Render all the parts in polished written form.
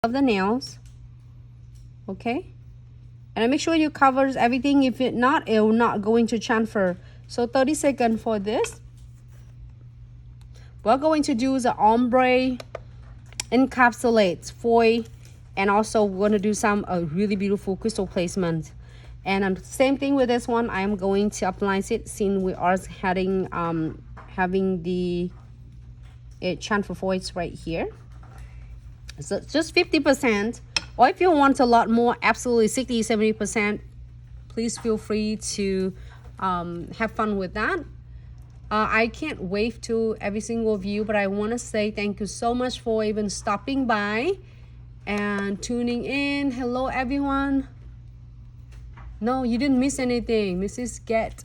of the nails. Okay, and make sure you covers everything. If it not, it will not going to transfer. So 30 seconds for this. We're going to do the ombre encapsulates foil, and also we're going to do some really beautiful crystal placement. And same thing with this one. I am going to apply it since we are having the transfer foils right here. So just 50%, or if you want a lot more, absolutely 60-70%, please feel free to have fun with that. I can't wave to every single of you, but I want to say thank you so much for even stopping by and tuning in. Hello everyone. No, you didn't miss anything, Mrs. Get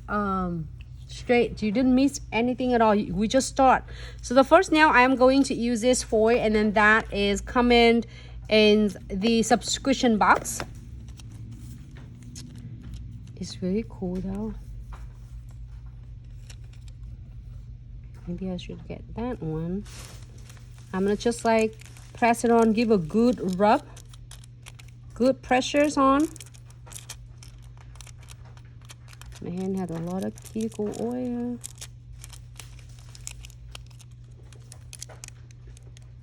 Straight. You didn't miss anything at all. We just start. So the first nail I am going to use this for, and then that is coming in the subscription box. It's really cool though. Maybe I should get that one. I'm gonna just like press it on, give a good rub, good pressures on. My hand had a lot of cuticle oil.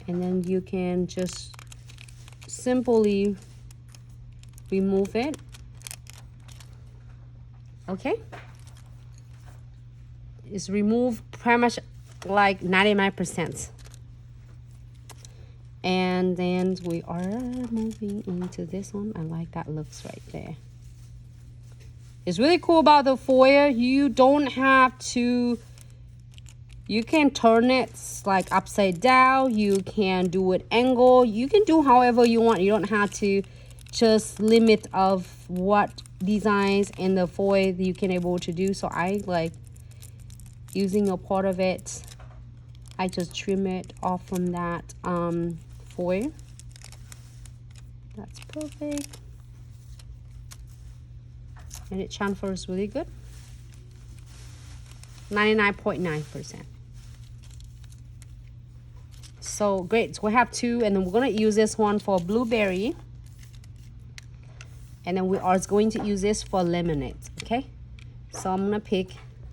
And then you can just simply remove it. Okay. It's removed pretty much like 99%. And then we are moving into this one. I like that looks right there. It's really cool about the foil. You don't have to, you can turn it like upside down. You can do it angle. You can do however you want. You don't have to just limit of what designs in the foil you can able to do. So I like using a part of it. I just trim it off from that foil. That's perfect. And it transfers really good. 99.9%. So great. So we have two, and then we're gonna use this one for blueberry, and then we are going to use this for lemonade. Okay, so I'm gonna pick